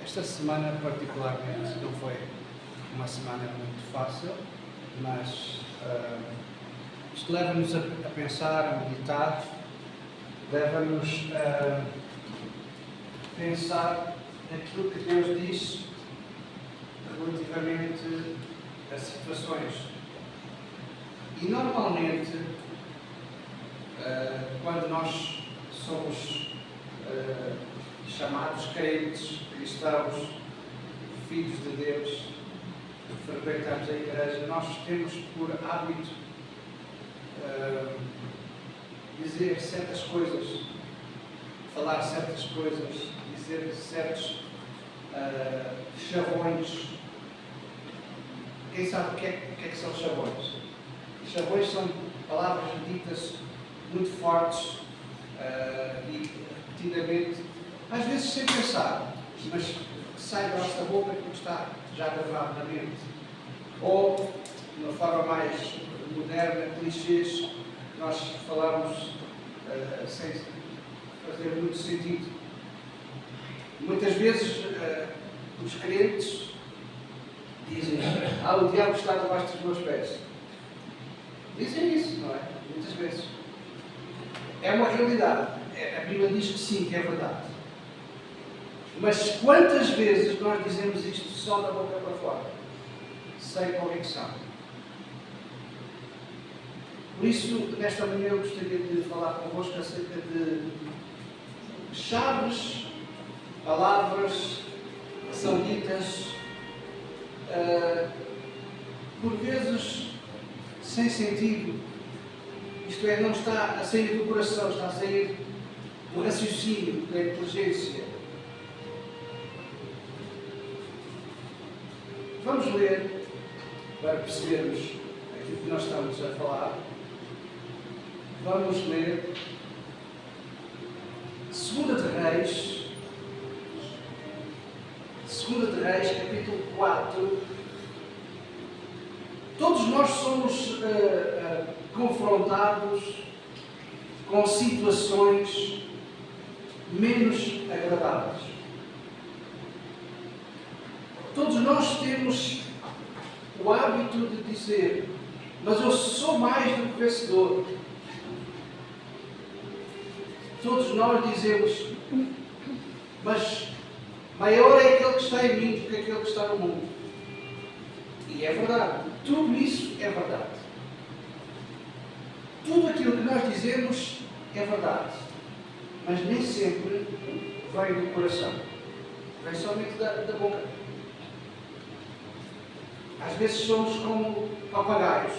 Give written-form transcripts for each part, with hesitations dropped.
Esta semana, particularmente, não foi uma semana muito fácil, mas isto leva-nos a pensar, a meditar, leva-nos a pensar naquilo que Deus diz relativamente a situações. E normalmente, quando nós somos chamados crentes, cristãos, filhos de Deus, frequentamos a igreja, nós temos por hábito dizer certas coisas, falar certas coisas, dizer certos chavões. Quem sabe o que é que são chavões? Chavões são palavras ditas muito fortes e repetidamente, às vezes sem pensar, mas que sai da nossa boca porque está já gravado na mente. Ou, de uma forma mais moderna, clichês, nós falamos sem fazer muito sentido. Muitas vezes os crentes dizem: o diabo está debaixo dos meus pés. Dizem isso, não é? Muitas vezes. É uma realidade. A Bíblia diz que sim, que é verdade. Mas quantas vezes nós dizemos isto só da boca para fora? Sem convicção. Por isso, nesta manhã eu gostaria de falar convosco acerca de chaves, palavras que são ditas por vezes sem sentido. Isto é, não está a sair do coração, está a sair do raciocínio, da inteligência. Vamos ler para percebermos aquilo que nós estamos a falar. Vamos ler 2 de Reis, capítulo 4. Todos nós somos confrontados com situações menos agradáveis. Todos nós temos o hábito de dizer: mas eu sou mais do que vencedor. Todos nós dizemos: mas maior é aquele que está em mim do que aquele que está no mundo. E é verdade. Tudo isso é verdade. Tudo aquilo que nós dizemos é verdade. Mas nem sempre vem do coração. Vem somente da boca. Às vezes somos como papagaios.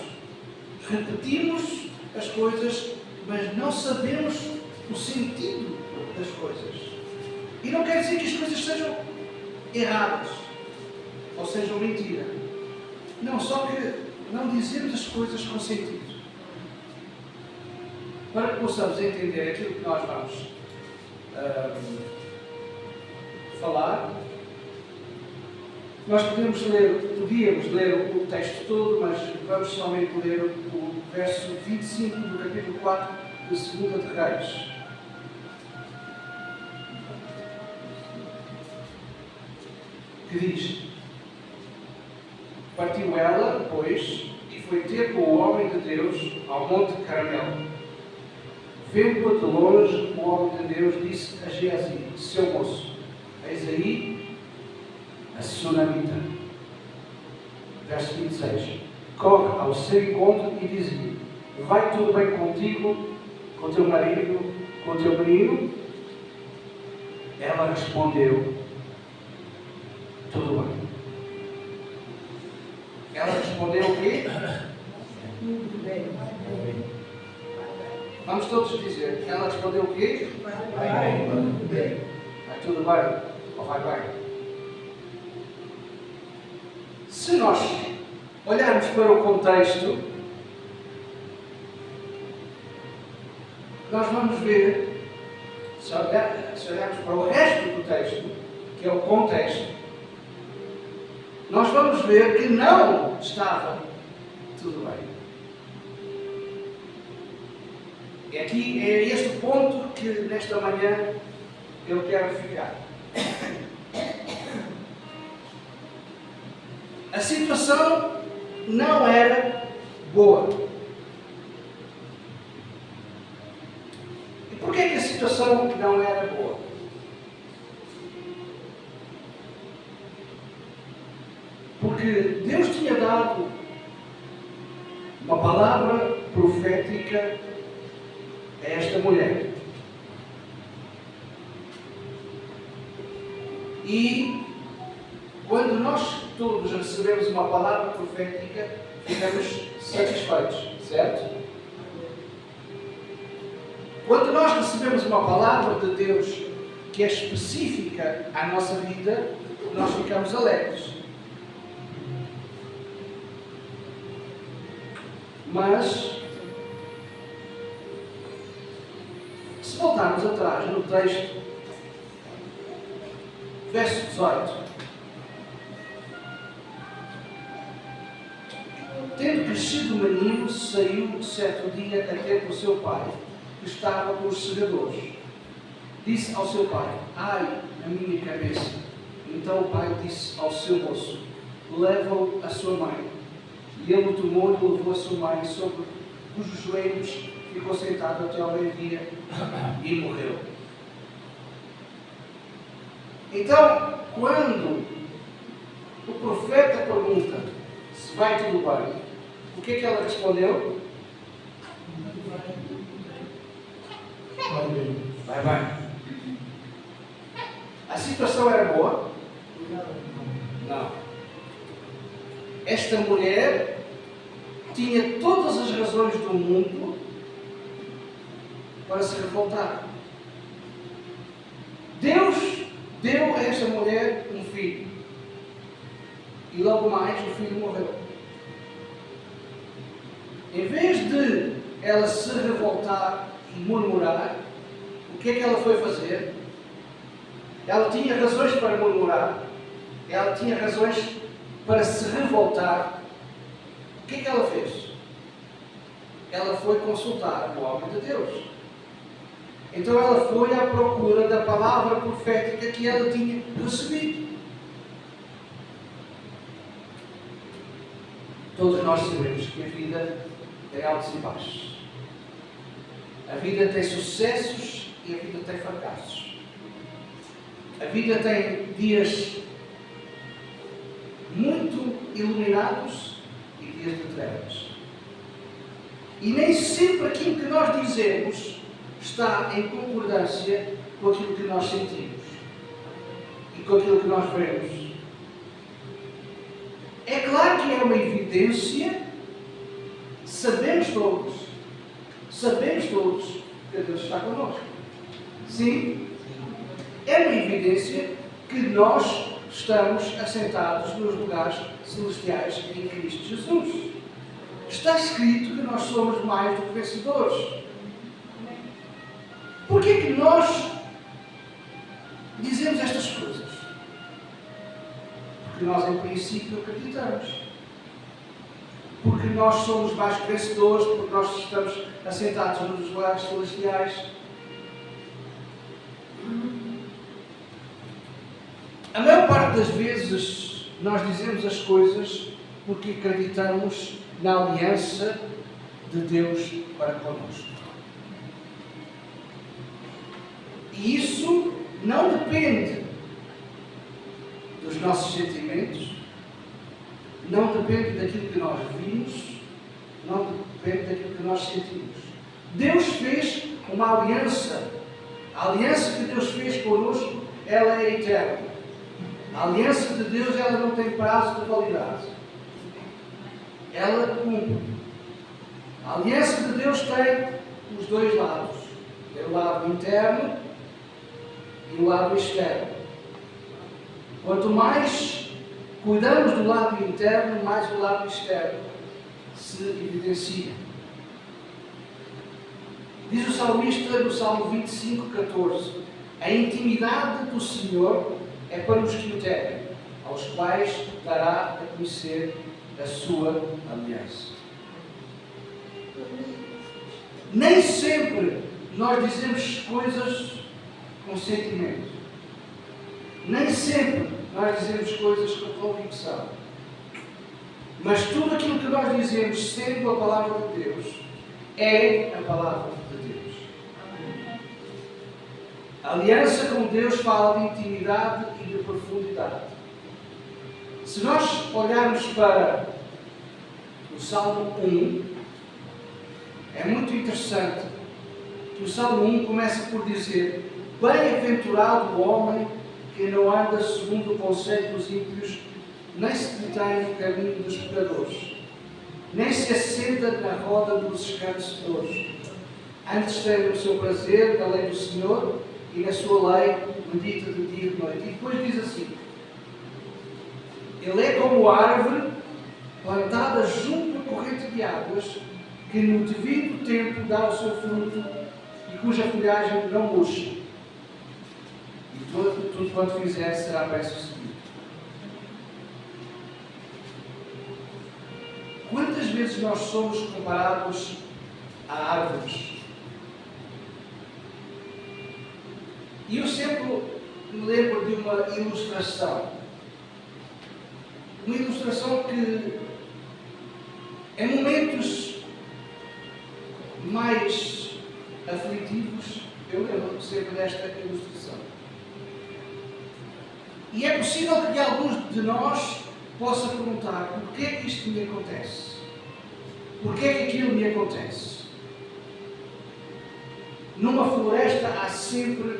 Repetimos as coisas, mas não sabemos o sentido das coisas. E não quer dizer que as coisas sejam erradas ou sejam mentira. Não, só que não dizemos as coisas com sentido. Para que possamos entender aquilo que nós vamos falar, nós podíamos ler o texto todo, mas vamos somente ler o verso 25 do capítulo 4 de 2 de Reis. Que diz: partiu ela, pois, e foi ter com o homem de Deus ao monte Carmelo. Vendo-a de longe, o homem de Deus disse a Geazi, seu moço: eis aí a sunamita. Verso 26. Corre ao seu encontro e diz-lhe: vai tudo bem contigo, com teu marido, com teu menino? Ela respondeu: tudo bem. Ela respondeu o quê? Tudo bem. Vamos todos dizer. Ela respondeu o quê? Vai tudo bem. Vai tudo bem? Ou vai bem? Se nós olharmos para o contexto, nós vamos ver, se olharmos para o resto do texto, que é o contexto, nós vamos ver que não estava tudo bem. E aqui é este ponto que nesta manhã eu quero ficar. A situação não era boa. E porquê que a situação não era boa? Porque Deus tinha dado uma palavra profética a esta mulher. E quando nós todos recebemos uma palavra profética, ficamos satisfeitos, certo? Quando nós recebemos uma palavra de Deus que é específica à nossa vida, nós ficamos alegres. Mas, se voltarmos atrás no texto, verso 18, tendo crescido o menino, saiu certo dia até com o seu pai, que estava com os segadores. Disse ao seu pai: ai, a minha cabeça. Então o pai disse ao seu moço: leva-o à sua mãe. E ele o tomou e levou a sua mãe, sobre cujos joelhos ficou sentado até ao meio-dia e morreu. Então, quando o profeta pergunta se vai tudo bem, o que é que ela respondeu? Vai bem. A situação era boa? Não. Esta mulher tinha todas as razões do mundo para se revoltar. Deus deu a esta mulher um filho. E logo mais o filho morreu. Em vez de ela se revoltar e murmurar, o que é que ela foi fazer? Ela tinha razões para murmurar. Ela tinha razões para se revoltar. O que é que ela fez? Ela foi consultar o homem de Deus. Então ela foi à procura da palavra profética que ela tinha recebido. Todos nós sabemos que a vida tem altos e baixos. A vida tem sucessos e a vida tem fracassos. A vida tem dias muito iluminados e dias de trevas. E nem sempre aquilo que nós dizemos está em concordância com aquilo que nós sentimos e com aquilo que nós vemos. É claro que é uma evidência, sabemos todos que Deus está connosco. Sim, é uma evidência que nós estamos assentados nos lugares celestiais em Cristo Jesus. Está escrito que nós somos mais do que vencedores. Porquê é que nós dizemos estas coisas? Porque nós, em princípio, acreditamos. Porque nós somos mais que vencedores, porque nós estamos assentados nos lugares celestiais. A maior parte das vezes nós dizemos as coisas porque acreditamos na aliança de Deus para connosco. E isso não depende dos nossos sentimentos, não depende daquilo que nós vimos, não depende daquilo que nós sentimos. Deus fez uma aliança. A aliança que Deus fez connosco, ela é eterna. A aliança de Deus, ela não tem prazo de validade. Ela cumpre. A aliança de Deus tem os dois lados. Tem o lado interno e o lado externo. Quanto mais cuidamos do lado interno, mais o lado externo se evidencia. Diz o salmista no Salmo 25:14: a intimidade do Senhor é para os que o temem, aos quais dará a conhecer a sua aliança. Nem sempre nós dizemos coisas com sentimento. Nem sempre nós dizemos coisas com convicção. Mas tudo aquilo que nós dizemos, sendo a palavra de Deus, é a palavra de Deus. A aliança com Deus fala de intimidade e de profundidade. Se nós olharmos para o Salmo 1, é muito interessante que o Salmo 1 começa por dizer: bem-aventurado o homem que não anda segundo o conselho dos ímpios, nem se detém no caminho dos pecadores, nem se assenta na roda dos escarnecedores. Antes tem o seu prazer na lei do Senhor, e na sua lei medita de dia e de noite. E depois diz assim: ele é como árvore plantada junto à corrente de águas, que no devido tempo dá o seu fruto e cuja folhagem não murcha. E tudo quanto fizer será bem-sucedido. Quantas vezes nós somos comparados a árvores? E eu sempre me lembro de uma ilustração. Uma ilustração que, em momentos mais aflitivos, eu lembro sempre desta ilustração. E é possível que alguns de nós possam perguntar: porquê é que isto me acontece? Porquê é que aquilo me acontece? Numa floresta há sempre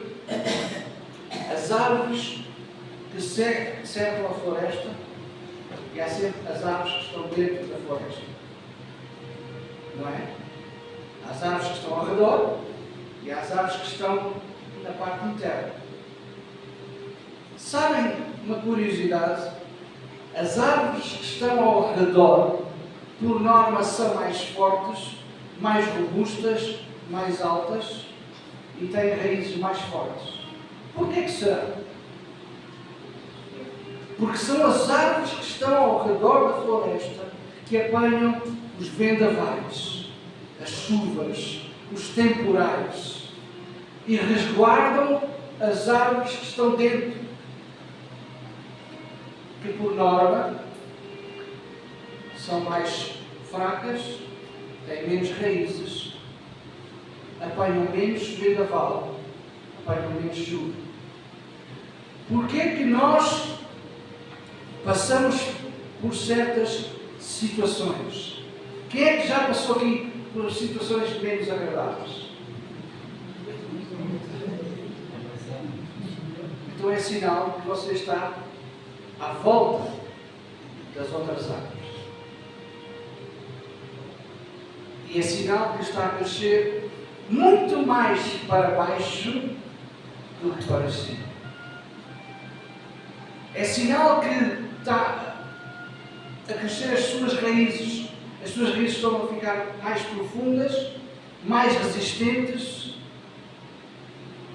as árvores que cercam a floresta e há sempre as árvores que estão dentro da floresta. Não é? Há as árvores que estão ao redor e há as árvores que estão na parte interna. Sabem uma curiosidade? As árvores que estão ao redor, por norma, são mais fortes, mais robustas, mais altas e têm raízes mais fortes. Porquê que será? Porque são as árvores que estão ao redor da floresta que apanham os vendavais, as chuvas, os temporais e resguardam as árvores que estão dentro, que por norma são mais fracas, têm menos raízes, apanham menos vendaval, apanham menos chuva. Porquê é que nós passamos por certas situações? Quem é que já passou aqui por situações menos agradáveis? Então é sinal que você está à volta das outras árvores. E é sinal que está a crescer muito mais para baixo do que para cima. É sinal que está a crescer as suas raízes estão a ficar mais profundas, mais resistentes.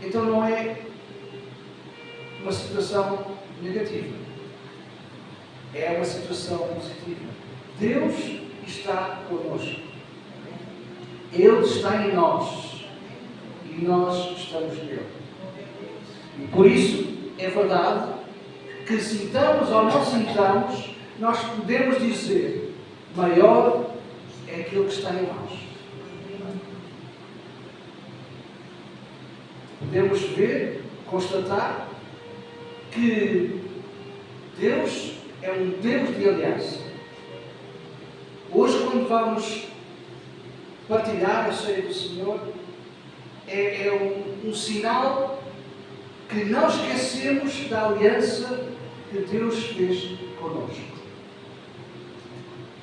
Então não é uma situação negativa, é uma situação positiva. Deus está connosco, Ele está em nós e nós estamos nele. E por isso é verdade que sintamos ou não sintamos, nós podemos dizer: maior é aquele que está em nós. Podemos ver, constatar que Deus é um Deus de aliança. Hoje, quando vamos partilhar a ceia do Senhor, é um sinal que não esquecemos da aliança que Deus fez connosco.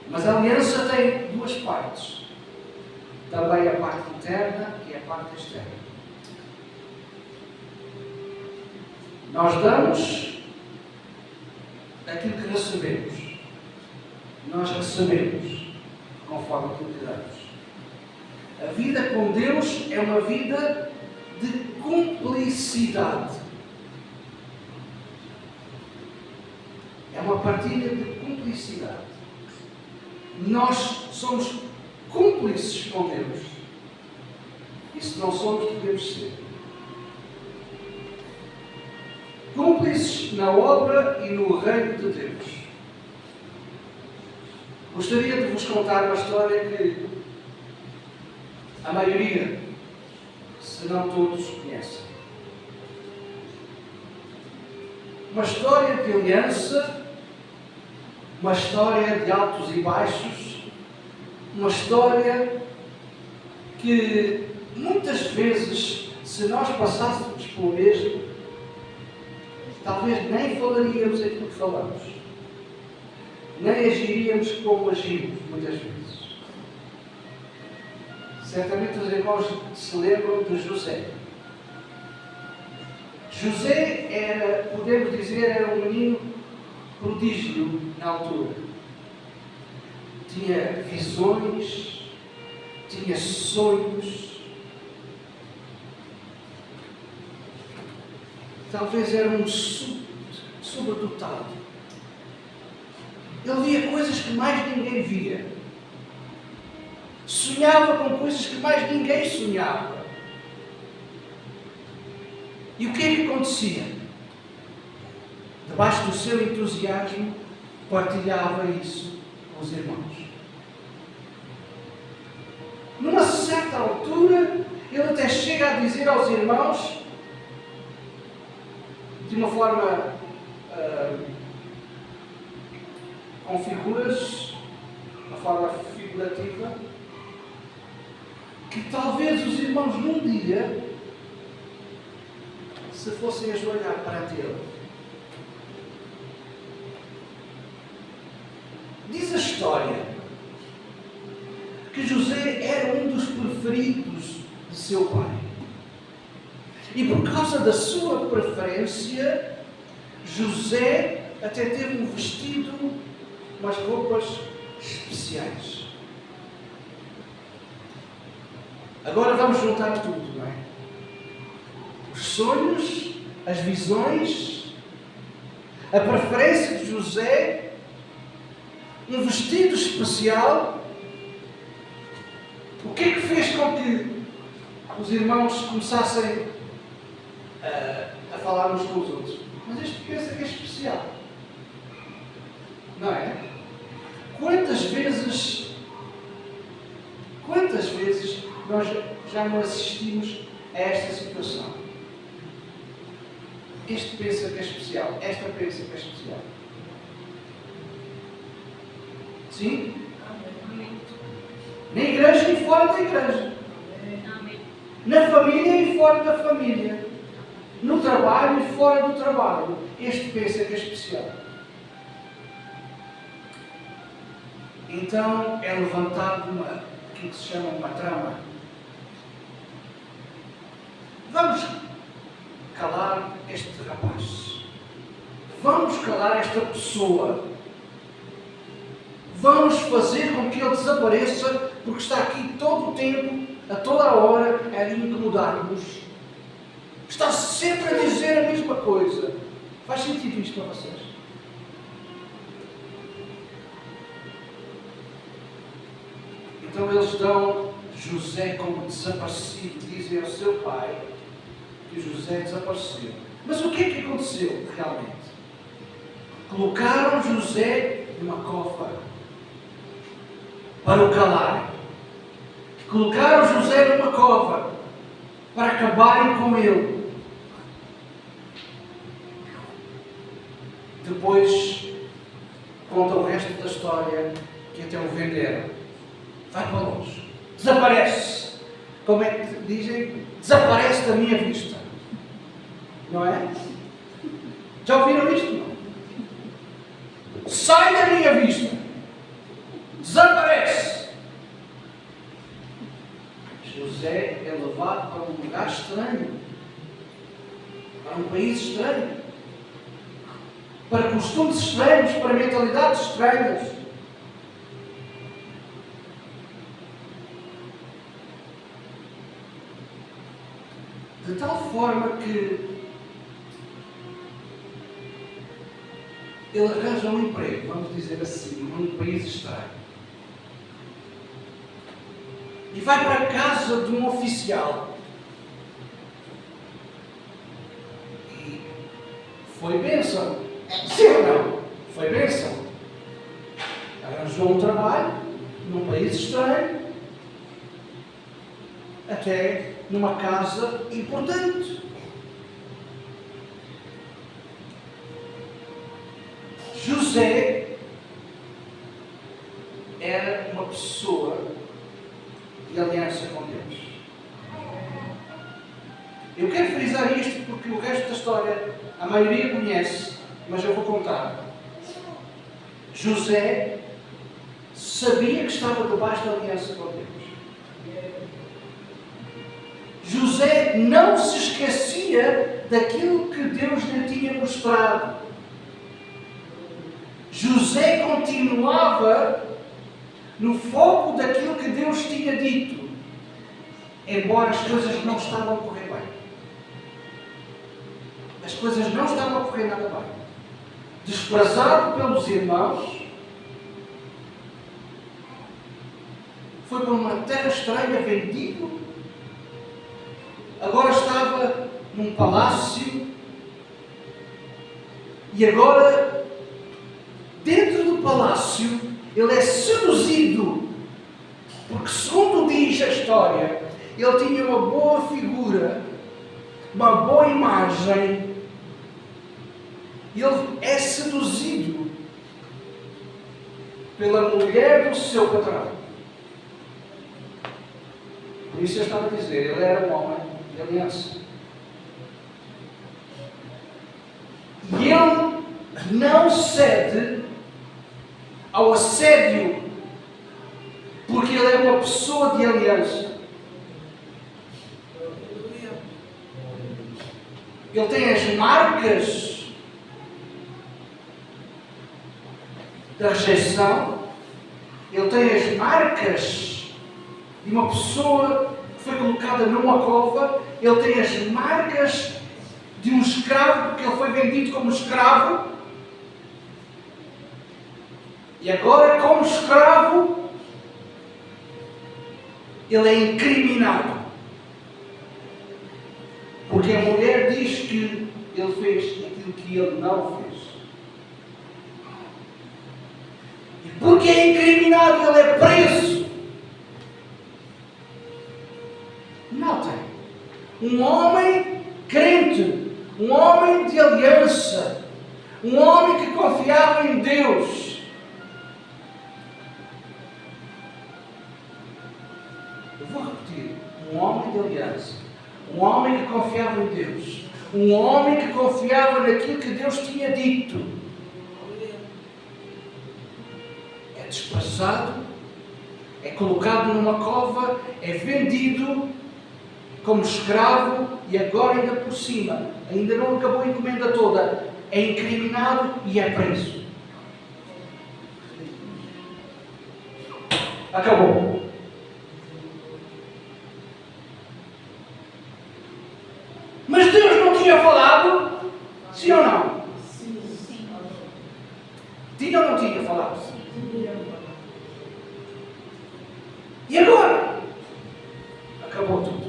Mas a aliança tem duas partes. Também a parte interna e a parte externa. Nós damos aquilo que recebemos. Nós recebemos conforme aquilo que damos. A vida com Deus é uma vida de cumplicidade. É uma partilha de cumplicidade. Nós somos cúmplices com Deus. E se não somos, devemos ser. Cúmplices na obra e no reino de Deus. Gostaria de vos contar uma história que a maioria, se não todos, conhecem. Uma história de aliança, uma história de altos e baixos, uma história que muitas vezes, se nós passássemos pelo mesmo, talvez nem falaríamos aquilo que falamos, nem agiríamos como agimos, muitas vezes. Certamente os irmãos se lembram de José. José era, podemos dizer, era um menino prodígio na altura. Tinha visões, tinha sonhos. Talvez era um sobredotado. Ele via coisas que mais ninguém via. Sonhava com coisas que mais ninguém sonhava. E o que é que acontecia? Debaixo do seu entusiasmo, partilhava isso com os irmãos. Numa certa altura, ele até chega a dizer aos irmãos, de uma forma com figuras, uma forma figurativa, que talvez os irmãos num dia se fossem ajoelhar perante ele. Diz a história que José era um dos preferidos de seu pai. E por causa da sua preferência, José até teve um vestido, umas roupas especiais. Agora vamos juntar tudo, não é? Os sonhos, as visões, a preferência de José, um vestido especial. O que é que fez com que os irmãos começassem a falar uns com os outros? Mas este pensa que é especial. Não é? Quantas vezes nós já não assistimos a esta situação? Este pensa que é especial, esta pensa que é especial. Sim? Na igreja e fora da igreja. Na família e fora da família. No trabalho e fora do trabalho. Este pensa que é especial. Então é levantado aquilo que se chama uma trama. Vamos calar este rapaz. Vamos calar esta pessoa. Vamos fazer com que ele desapareça, porque está aqui todo o tempo, a toda a hora, a incomodar-nos. Está sempre a dizer a mesma coisa. Faz sentido isto para vocês? Então eles dão José como desaparecido, dizem ao seu pai que José desapareceu. Mas o que é que aconteceu realmente? Colocaram José numa cova para o calarem. Colocaram José numa cova para acabarem com ele. Depois conta o resto da história, que até o venderam. Vai para longe. Desaparece. Como é que dizem? Desaparece da minha vista. Não é? Já ouviram isto? Não? Sai da minha vista. Desaparece. José é levado para um lugar estranho. Para um país estranho. Para costumes estranhos, para mentalidades estranhas. De tal forma que ele arranja um emprego, vamos dizer assim, num país estranho. E vai para a casa de um oficial. E foi bênção. Sim ou não? Foi bênção. Arranjou arranjou um trabalho num país estranho, até numa casa importante. José era uma pessoa de aliança com Deus. Eu quero frisar isto porque o resto da história a maioria conhece, mas eu vou contar. José sabia que estava debaixo da aliança com Deus. José não se esquecia daquilo que Deus lhe tinha mostrado. José continuava no foco daquilo que Deus tinha dito, embora as coisas não estavam a correr bem. As coisas não estavam a correr nada bem. Desprezado pelos irmãos, foi para uma terra estranha, vendido. Agora estava num palácio e agora, dentro do palácio, ele é seduzido, porque segundo diz a história, ele tinha uma boa figura, uma boa imagem, e ele é seduzido pela mulher do seu patrão. Por isso eu estava a dizer, ele era um homem de aliança. E ele não cede ao assédio, porque ele é uma pessoa de aliança. Ele tem as marcas da rejeição, ele tem as marcas de uma pessoa que foi colocada numa cova, ele tem as marcas de um escravo, porque ele foi vendido como escravo. E agora, como escravo, ele é incriminado. Porque a mulher diz que ele fez aquilo que ele não fez. E porque é incriminado, ele é preso. Notem, um homem crente, um homem de aliança, um homem que confiava em Deus, um homem de aliança, um homem que confiava em Deus, um homem que confiava naquilo que Deus tinha dito, é desprezado, é colocado numa cova, é vendido como escravo e agora ainda por cima, ainda não acabou a encomenda toda, é incriminado e é preso. Acabou. Mas Deus não tinha falado? Sim ou não? Sim. Tinha ou não tinha falado? E agora? Acabou tudo.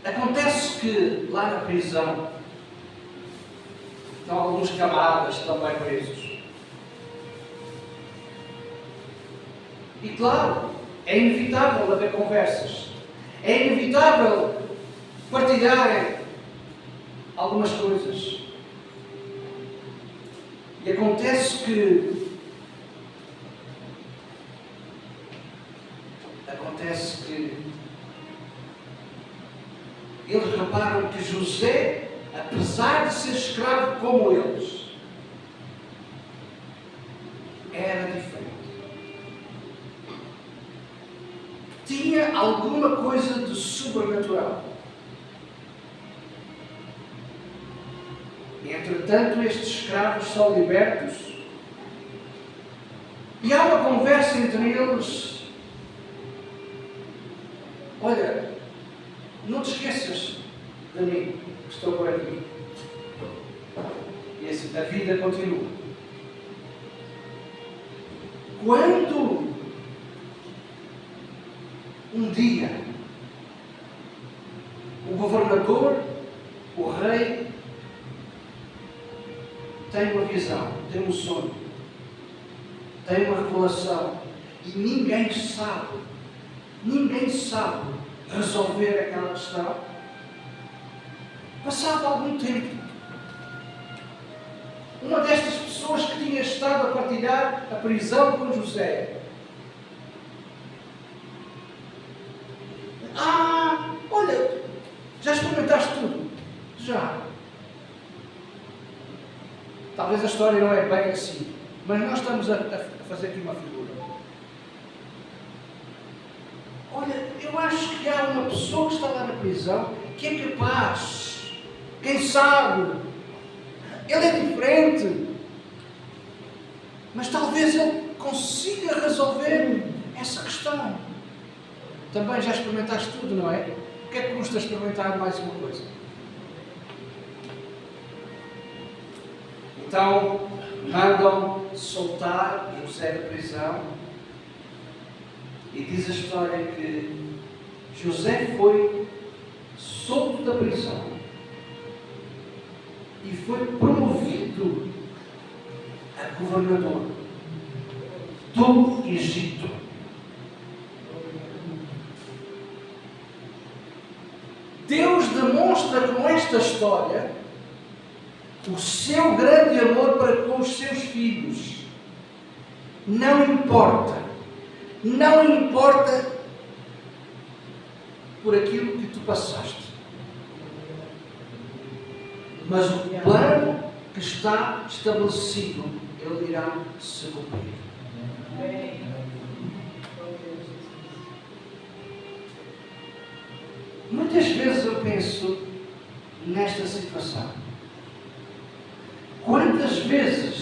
Acontece que lá na prisão estão alguns camaradas também presos. E claro, é inevitável haver conversas. É inevitável partilharem algumas coisas. E acontece que eles reparam que José, apesar de ser escravo como eles, era diferente. Tinha alguma coisa de sobrenatural. E, entretanto, estes escravos são libertos e há uma conversa entre eles. Olha, não te esqueças de mim, que estou por aqui. E assim, a vida continua. Quando um dia o governador, o rei, tem uma visão, tem um sonho, tem uma revelação e ninguém sabe resolver aquela questão. Passado algum tempo, uma destas pessoas que tinha estado a partilhar a prisão com José, olha, já experimentaste tudo? Já. Talvez a história não é bem assim, mas nós estamos a fazer aqui uma figura. Olha, eu acho que há uma pessoa que está lá na prisão que é capaz, quem sabe, ele é diferente, mas talvez ele consiga resolver essa questão. Também já experimentaste tudo, não é? O que é que custa experimentar mais uma coisa? Então, mandam soltar José da prisão e diz a história que José foi solto da prisão e foi promovido a governador do Egito. Deus demonstra com esta história o seu grande amor para com os seus filhos. Não importa por aquilo que tu passaste, mas o plano que está estabelecido, ele irá se cumprir. Muitas vezes eu penso nesta situação. Quantas vezes,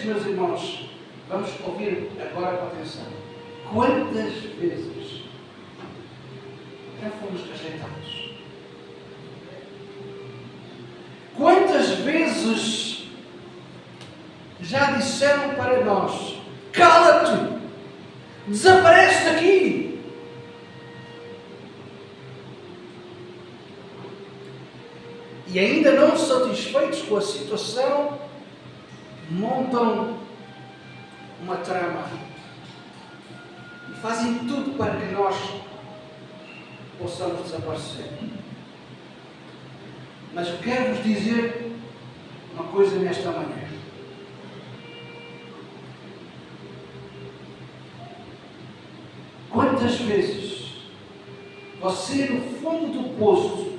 meus irmãos, vamos ouvir agora com atenção, quantas vezes já fomos rejeitados? Quantas vezes já disseram para nós: cala-te, desaparece daqui? E ainda não satisfeitos com a situação, montam uma trama e fazem tudo para que nós possamos desaparecer. Mas eu quero vos dizer uma coisa nesta manhã. Quantas vezes você, no fundo do poço,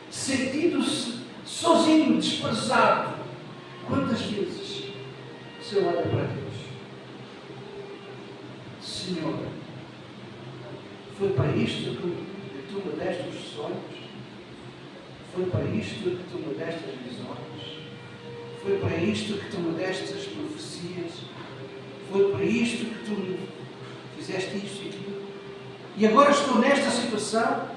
sentindo-se sozinho, desprezado, quantas vezes você olha para Deus: Senhor, foi para isto que tu me deste os sonhos? Foi para isto que tu me deste as visões? Foi para isto que tu me deste as profecias? Foi para isto que tu me fizeste isto e aquilo? E agora estou nesta situação?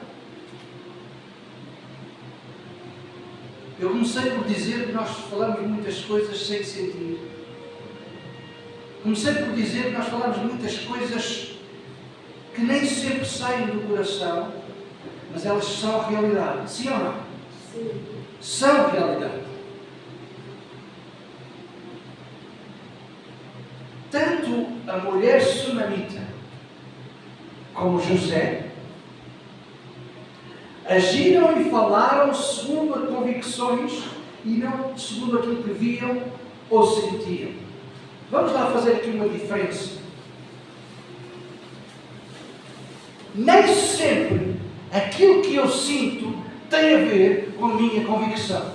Eu comecei por dizer que nós falamos muitas coisas sem sentir. Comecei por dizer que nós falamos muitas coisas que nem sempre saem do coração, mas elas são realidade. Sim ou não? Sim. São realidade. Tanto a mulher sunamita como José agiram e falaram segundo as convicções e não segundo aquilo que viam ou sentiam. Vamos lá fazer aqui uma diferença. Nem sempre aquilo que eu sinto tem a ver com a minha convicção.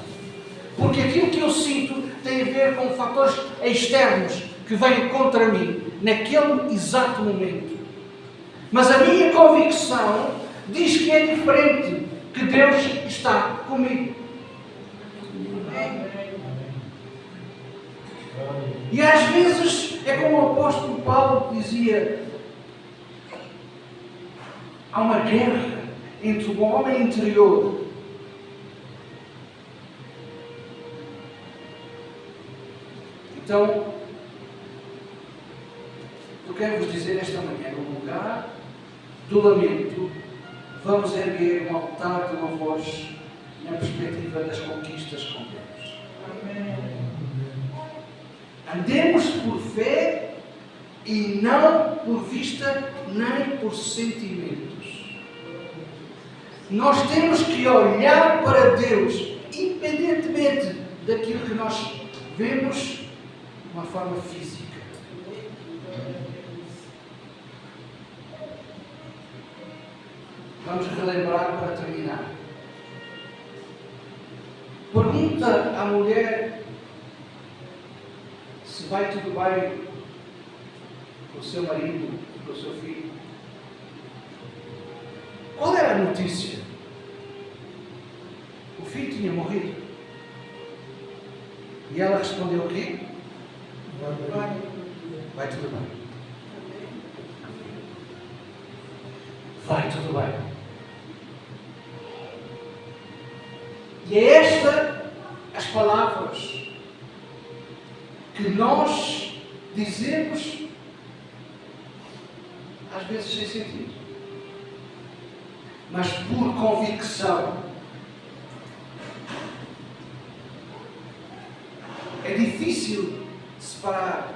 Porque aquilo que eu sinto tem a ver com fatores externos que vêm contra mim naquele exato momento. Mas a minha convicção diz que é diferente, que Deus está comigo. E às vezes é como o apóstolo Paulo dizia: há uma guerra entre o homem interior Então, eu quero vos dizer esta manhã, no lugar do lamento, vamos erguer um altar de louvores na perspectiva das conquistas com Deus. Andemos por fé e não por vista nem por sentimentos. Nós temos que olhar para Deus, independentemente daquilo que nós vemos de uma forma física. Vamos relembrar para terminar. Pergunta à mulher se vai tudo bem com o seu marido, com o seu filho. Qual era a notícia? O filho tinha morrido. E ela respondeu o quê? Vai tudo bem. Vai tudo bem. E é esta as palavras que nós dizemos às vezes sem sentido, mas por convicção. É difícil separar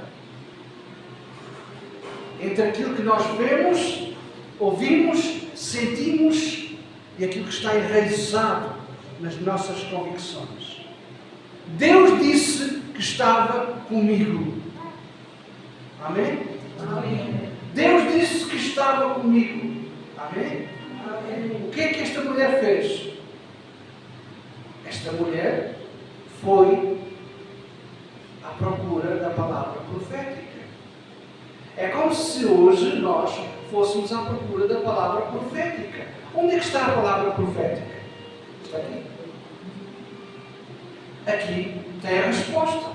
entre aquilo que nós vemos, ouvimos, sentimos e aquilo que está enraizado nas nossas convicções. Deus disse que estava comigo. Amém? Amém. Deus disse que estava comigo. Amém? Amém. O que é que esta mulher fez? Esta mulher foi à procura da palavra profética. É como se hoje nós fôssemos à procura da palavra profética. Onde é que está a palavra profética? Está aqui. Aqui tem a resposta.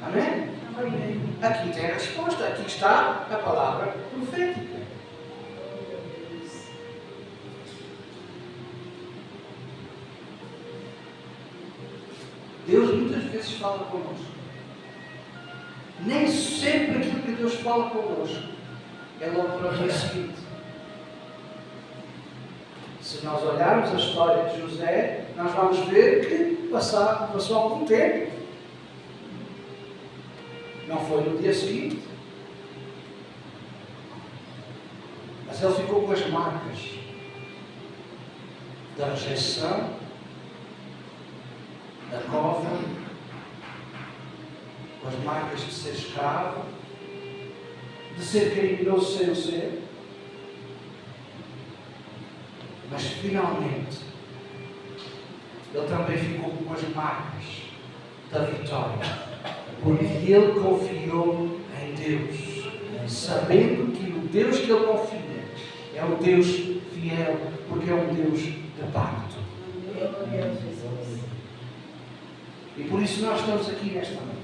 Amém? Amém. Aqui tem a resposta. Aqui está a palavra profética. Deus muitas vezes fala connosco. Nem sempre aquilo que Deus fala connosco é logo para o dia seguinte. Se nós olharmos a história de José, nós vamos ver que passou algum tempo. Não foi no dia seguinte. Mas ele ficou com as marcas da rejeição, da cova, com as marcas de ser escravo, de ser criminoso sem o ser. Mas finalmente ele também ficou com as marcas da vitória, porque ele confiou em Deus, sabendo que o Deus que ele confia é um Deus fiel, porque é um Deus de pacto. E por isso nós estamos aqui nesta noite.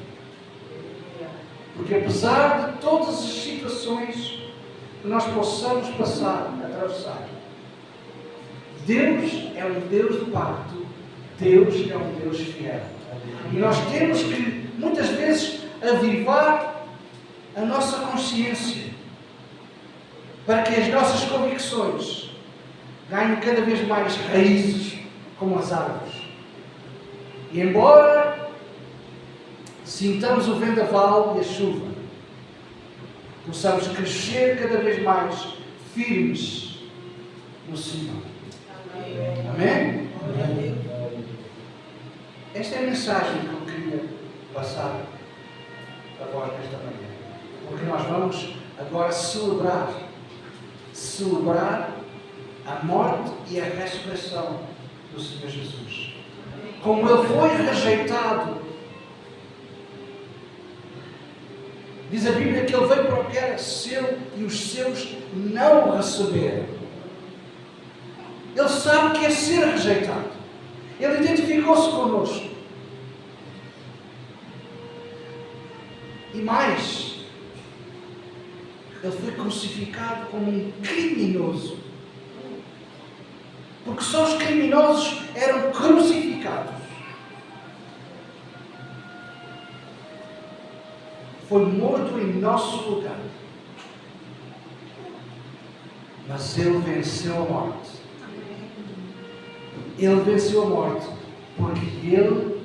Porque apesar de todas as situações que nós possamos passar, atravessar, Deus é um Deus de pacto, Deus é um Deus fiel. E nós temos que, muitas vezes, avivar a nossa consciência para que as nossas convicções ganhem cada vez mais raízes como as árvores. E embora sintamos o vendaval e a chuva, possamos crescer cada vez mais firmes no Senhor. Amém? Amém? Esta é a mensagem que eu queria passar a vós nesta manhã. Porque nós vamos agora celebrar a morte e a ressurreição do Senhor Jesus. Como Ele foi rejeitado, diz a Bíblia que Ele veio para o que era seu e os seus não o receberam. Ele sabe o que é ser rejeitado. Ele identificou-se connosco. E mais, Ele foi crucificado como um criminoso. Porque só os criminosos eram crucificados. Foi morto em nosso lugar. Mas Ele venceu a morte. Ele venceu a morte porque ele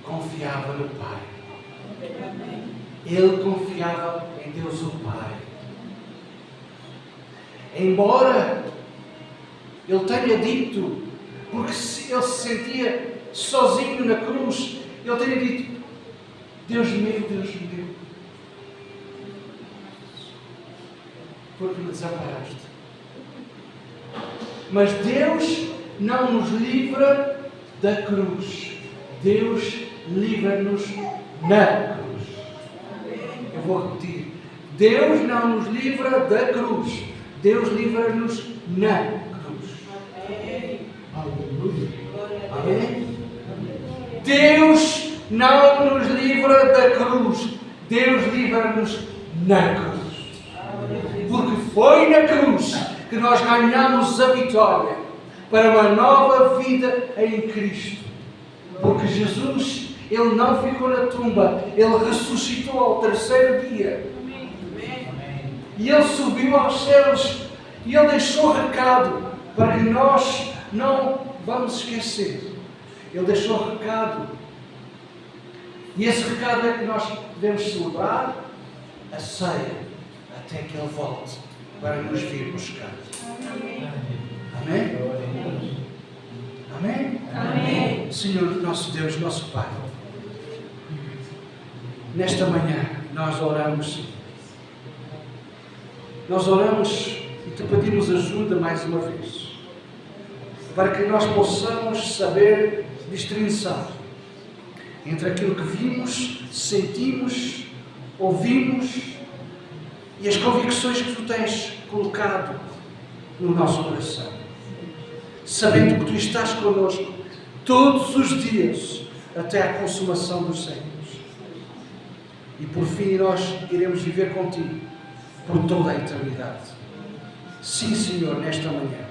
confiava no Pai. Ele confiava em Deus o Pai. Embora ele tenha dito, porque ele se sentia sozinho na cruz, ele tenha dito: Deus meu, porque me desamparaste. Mas Deus não nos livra da cruz. Deus livra-nos na cruz. Eu vou repetir. Deus não nos livra da cruz. Deus livra-nos na cruz. Aleluia. Amém? Deus não nos livra da cruz. Deus livra-nos na cruz. Porque foi na cruz que nós ganhamos a vitória para uma nova vida em Cristo. Porque Jesus, Ele não ficou na tumba, Ele ressuscitou ao terceiro dia. E Ele subiu aos céus e Ele deixou recado para que nós não vamos esquecer. Ele deixou recado. E esse recado é que nós devemos celebrar a ceia até que Ele volte para nos vir buscar. Amém? Amém? Amém. Senhor, nosso Deus, nosso Pai, nesta manhã nós oramos. Nós oramos e te pedimos ajuda mais uma vez, para que nós possamos saber distinção entre aquilo que vimos, sentimos, ouvimos e as convicções que tu tens colocado no nosso coração. Sabendo que tu estás connosco todos os dias até à consumação dos séculos. E por fim nós iremos viver contigo por toda a eternidade. Sim, Senhor, nesta manhã.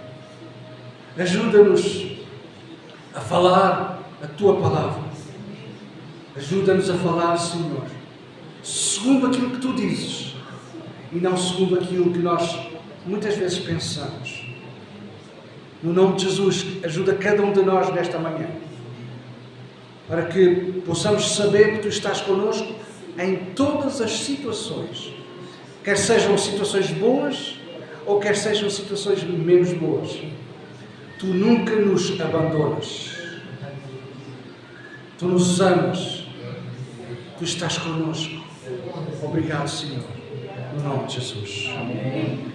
Ajuda-nos a falar a tua palavra. Ajuda-nos a falar, Senhor, segundo aquilo que tu dizes e não segundo aquilo que nós muitas vezes pensamos. No nome de Jesus, ajuda cada um de nós nesta manhã, para que possamos saber que tu estás connosco em todas as situações, quer sejam situações boas ou quer sejam situações menos boas. Tu nunca nos abandonas. Tu nos amas. Tu estás connosco. Obrigado, Senhor. No nome de Jesus. Amém.